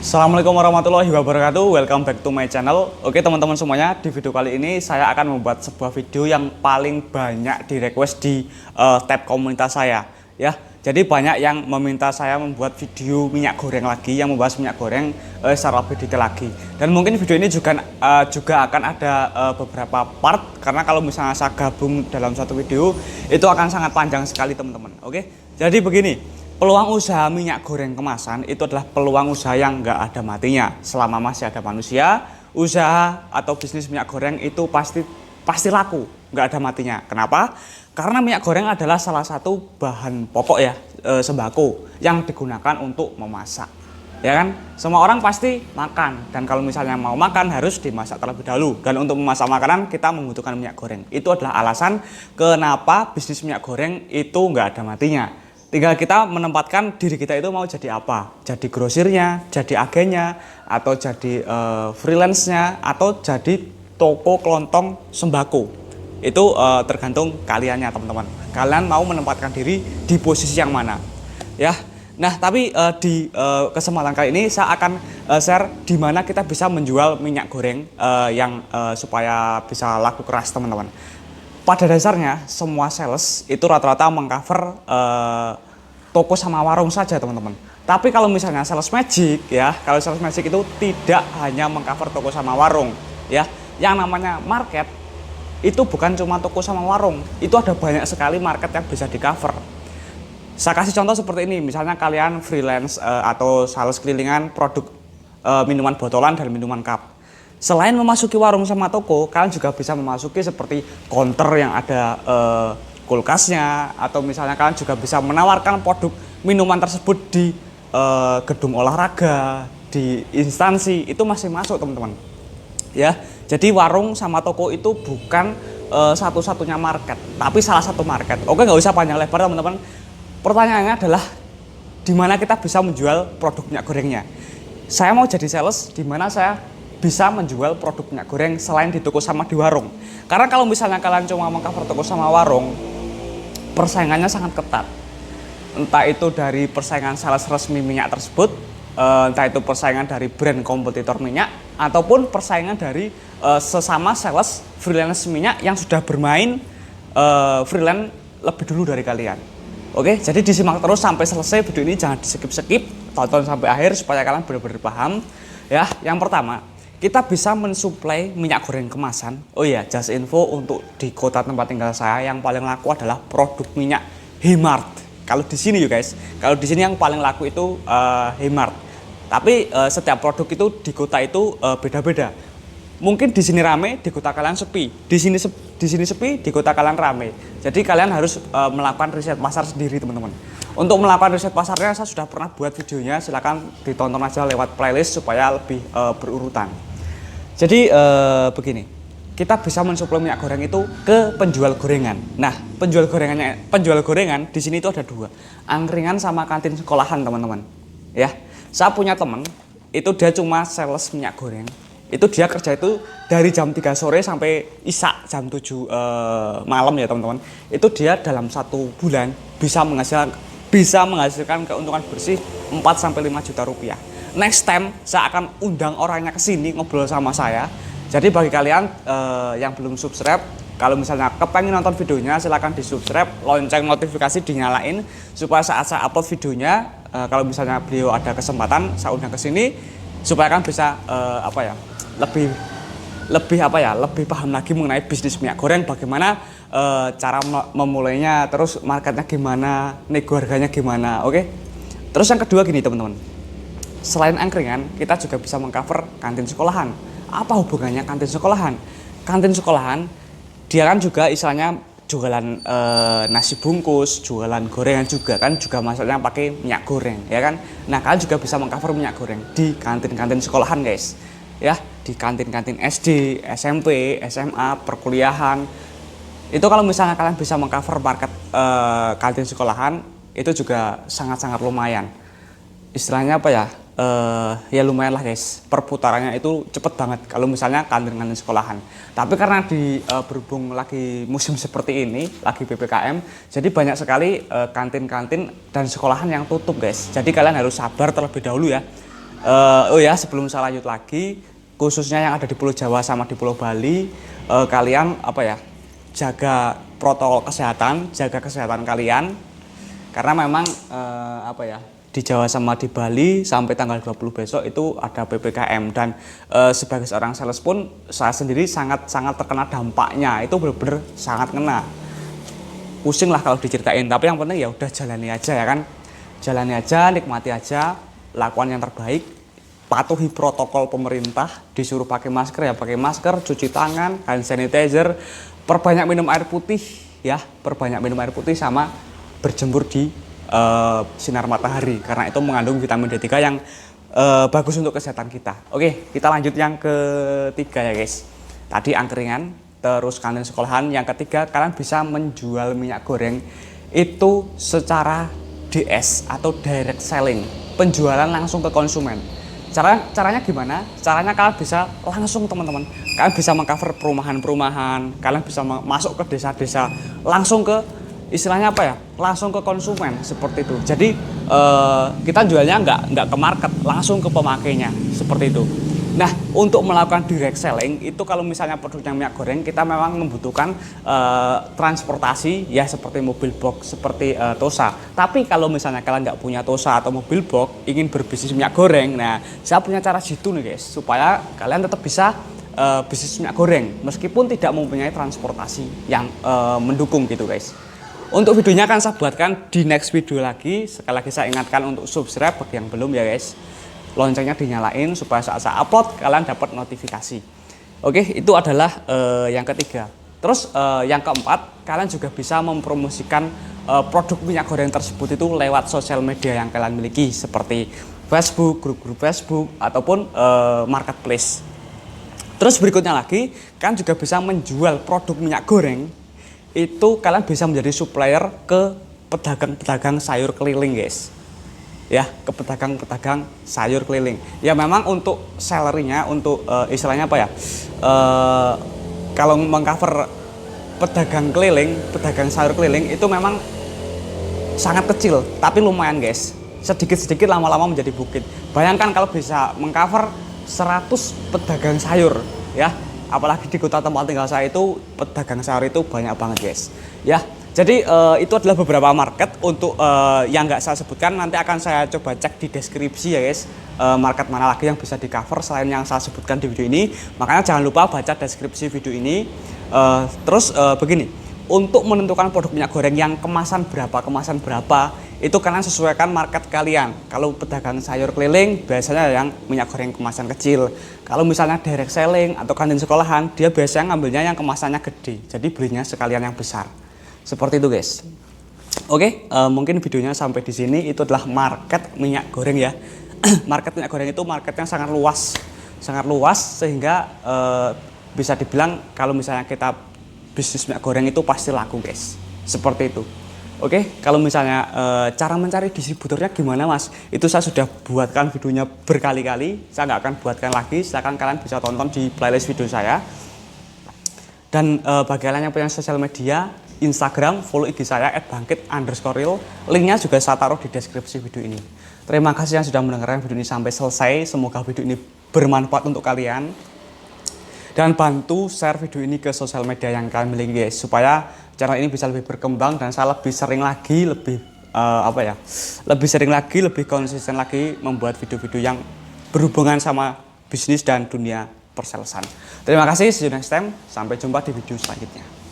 Assalamualaikum warahmatullahi wabarakatuh. Welcome back to my channel. Oke teman-teman semuanya, di video kali ini saya akan membuat sebuah video yang paling banyak di request di tab komunitas saya ya. Jadi banyak yang meminta saya membuat video minyak goreng lagi, yang membahas minyak goreng secara lebih detail lagi. Dan mungkin video ini juga akan ada beberapa part, karena kalau misalnya saya gabung dalam satu video itu akan sangat panjang sekali teman-teman. Oke, jadi begini. Peluang usaha minyak goreng kemasan itu adalah peluang usaha yang nggak ada matinya. Selama masih ada manusia, usaha atau bisnis minyak goreng itu pasti laku, nggak ada matinya. Kenapa? Karena minyak goreng adalah salah satu bahan pokok ya, sembako yang digunakan untuk memasak. Ya kan? Semua orang pasti makan, dan kalau misalnya mau makan harus dimasak terlebih dahulu. Dan untuk memasak makanan kita membutuhkan minyak goreng. Itu adalah alasan kenapa bisnis minyak goreng itu nggak ada matinya. Tinggal kita menempatkan diri kita itu mau jadi apa, jadi grosirnya, jadi agennya, atau jadi freelance-nya, atau jadi toko kelontong sembako. Itu tergantung kaliannya teman-teman. Kalian mau menempatkan diri di posisi yang mana ya. Nah tapi di kesempatan kali ini saya akan share di mana kita bisa menjual minyak goreng yang supaya bisa laku keras teman-teman. Pada dasarnya semua sales itu rata-rata mengcover toko sama warung saja teman-teman. Tapi kalau misalnya sales magic ya, kalau sales magic itu tidak hanya mengcover toko sama warung ya. Yang namanya market itu bukan cuma toko sama warung, itu ada banyak sekali market yang bisa di cover. Saya kasih contoh seperti ini, misalnya kalian freelance atau sales kelilingan produk minuman botolan dan minuman cup. Selain memasuki warung sama toko, kalian juga bisa memasuki seperti counter yang ada kulkasnya, atau misalnya kalian juga bisa menawarkan produk minuman tersebut di gedung olahraga, di instansi, itu masih masuk teman-teman. Ya, jadi warung sama toko itu bukan satu-satunya market, tapi salah satu market. Oke, nggak usah panjang lebar teman-teman. Pertanyaannya adalah di mana kita bisa menjual produk minyak gorengnya. Saya mau jadi sales di mana saya bisa menjual produk minyak goreng selain di toko sama di warung. Karena kalau misalnya kalian cuma mengcover toko sama warung, persaingannya sangat ketat. Entah itu dari persaingan sales resmi minyak tersebut, entah itu persaingan dari brand kompetitor minyak, ataupun persaingan dari sesama sales freelance minyak yang sudah bermain freelance lebih dulu dari kalian. Oke, jadi disimak terus sampai selesai video ini, jangan di skip-skip, tonton sampai akhir supaya kalian benar-benar paham. Ya, yang pertama, kita bisa mensuplai minyak goreng kemasan. Oh iya, just info untuk di kota tempat tinggal saya yang paling laku adalah produk minyak Hemart. Kalau di sini guys, kalau di sini yang paling laku itu Hemart. Tapi setiap produk itu di kota itu beda-beda. Mungkin di sini rame, di kota kalian sepi. Di sini sepi, di kota kalian rame. Jadi kalian harus melakukan riset pasar sendiri teman-teman. Untuk melakukan riset pasarnya saya sudah pernah buat videonya, silahkan ditonton aja lewat playlist supaya lebih berurutan. Jadi begini, kita bisa mensuplai minyak goreng itu ke penjual gorengan. Nah, penjual gorengan di sini itu ada dua, angkringan sama kantin sekolahan teman-teman. Ya, saya punya teman itu dia cuma sales minyak goreng. Itu dia kerja itu dari jam 3 sore sampai isak jam 7 malam ya teman-teman. Itu dia dalam 1 bulan bisa menghasilkan keuntungan bersih 4-5 juta rupiah. Next time saya akan undang orangnya ke sini ngobrol sama saya. Jadi bagi kalian yang belum subscribe, kalau misalnya kepengen nonton videonya silahkan di subscribe, lonceng notifikasi dinyalain supaya saat saya upload videonya, kalau misalnya beliau ada kesempatan saya undang ke sini supaya kan bisa lebih paham lagi mengenai bisnis minyak goreng, bagaimana cara memulainya, terus marketnya gimana, nego harganya gimana. Oke. Terus yang kedua gini teman-teman, selain angkringan kita juga bisa mengcover kantin sekolahan. Apa hubungannya kantin sekolahan? Kantin sekolahan dia kan juga istilahnya jualan nasi bungkus, jualan gorengan juga kan, juga masaknya pakai minyak goreng ya kan. Nah kalian juga bisa mengcover minyak goreng di kantin-kantin sekolahan guys ya, di kantin-kantin SD, SMP, SMA, perkuliahan. Itu kalau misalnya kalian bisa mengcover market kantin sekolahan, itu juga sangat-sangat lumayan. Istilahnya apa ya? Ya lumayan lah guys, perputarannya itu cepet banget kalau misalnya kantin-kantin sekolahan. Tapi karena berhubung lagi musim seperti ini, lagi PPKM, jadi banyak sekali kantin-kantin dan sekolahan yang tutup guys. Jadi kalian harus sabar terlebih dahulu ya. Oh ya, sebelum saya lanjut lagi, khususnya yang ada di Pulau Jawa sama di Pulau Bali, kalian apa ya, jaga protokol kesehatan, jaga kesehatan kalian, karena memang apa ya, di Jawa sama di Bali sampai tanggal 20 besok itu ada PPKM, dan sebagai seorang sales pun saya sendiri sangat terkena dampaknya. Itu benar-benar sangat kena, pusing lah kalau diceritain, tapi yang penting ya udah jalani aja ya kan, jalani aja, nikmati aja, lakukan yang terbaik, patuhi protokol pemerintah, disuruh pakai masker ya pakai masker, cuci tangan, hand sanitizer, perbanyak minum air putih ya, perbanyak minum air putih, sama berjemur di sinar matahari, karena itu mengandung vitamin D3 yang bagus untuk kesehatan kita. Oke, kita lanjut yang ketiga ya guys. Tadi angkringan, terus kantin sekolahan. Yang ketiga, kalian bisa menjual minyak goreng itu secara DS atau direct selling, penjualan langsung ke konsumen. Caranya gimana? Caranya kalian bisa langsung, teman-teman, kalian bisa mengcover perumahan-perumahan, kalian bisa masuk ke desa-desa, langsung ke, istilahnya apa ya, langsung ke konsumen, seperti itu. Jadi kita jualnya nggak ke market, langsung ke pemakainya, seperti itu. Nah, untuk melakukan direct selling itu, kalau misalnya produknya minyak goreng, kita memang membutuhkan transportasi ya, seperti mobil box, seperti Tosa. Tapi kalau misalnya kalian nggak punya Tosa atau mobil box, ingin berbisnis minyak goreng, nah saya punya cara jitu nih guys, supaya kalian tetap bisa bisnis minyak goreng meskipun tidak mempunyai transportasi yang mendukung gitu guys. Untuk videonya akan saya buatkan di next video lagi. Sekali lagi saya ingatkan untuk subscribe bagi yang belum ya guys, loncengnya dinyalain supaya saat saya upload kalian dapat notifikasi. Oke, itu adalah yang ketiga. Terus yang keempat, kalian juga bisa mempromosikan produk minyak goreng tersebut itu lewat sosial media yang kalian miliki, seperti Facebook, grup-grup Facebook, ataupun marketplace. Terus berikutnya lagi, kalian juga bisa menjual produk minyak goreng itu, kalian bisa menjadi supplier ke pedagang-pedagang sayur keliling guys ya, ke pedagang-pedagang sayur keliling ya. Memang untuk salary-nya, untuk istilahnya apa ya, kalau mengcover pedagang keliling, pedagang sayur keliling itu memang sangat kecil, tapi lumayan guys, sedikit-sedikit lama-lama menjadi bukit. Bayangkan kalau bisa mengcover 100 pedagang sayur ya, apalagi di kota tempat tinggal saya itu pedagang sayur itu banyak banget guys ya. Jadi itu adalah beberapa market untuk yang nggak saya sebutkan, nanti akan saya coba cek di deskripsi ya guys, market mana lagi yang bisa di cover selain yang saya sebutkan di video ini. Makanya jangan lupa baca deskripsi video ini. Terus begini, untuk menentukan produk minyak goreng yang kemasan berapa itu kalian sesuaikan market kalian. Kalau pedagang sayur keliling biasanya yang minyak goreng kemasan kecil. Kalau misalnya direct selling atau kantin sekolahan, dia biasanya ngambilnya yang kemasannya gede, jadi belinya sekalian yang besar. Seperti itu guys. Oke, mungkin videonya sampai di sini. Itu adalah market minyak goreng ya. Market minyak goreng itu marketnya sangat luas sehingga bisa dibilang kalau misalnya kita bisnis minyak goreng itu pasti laku guys. Seperti itu. Oke, kalau misalnya cara mencari distributornya gimana mas? Itu saya sudah buatkan videonya berkali-kali. Saya nggak akan buatkan lagi. Silakan kalian bisa tonton di playlist video saya. Dan bagi kalian yang punya sosial media, Instagram, follow IG saya @bangkit_real. Linknya juga saya taruh di deskripsi video ini. Terima kasih yang sudah mendengarkan video ini sampai selesai. Semoga video ini bermanfaat untuk kalian. Dan bantu share video ini ke sosial media yang kalian miliki guys, supaya channel ini bisa lebih berkembang dan saya lebih sering lagi, lebih lebih konsisten lagi membuat video-video yang berhubungan sama bisnis dan dunia perselesan. Terima kasih, see you next time. Sampai jumpa di video selanjutnya.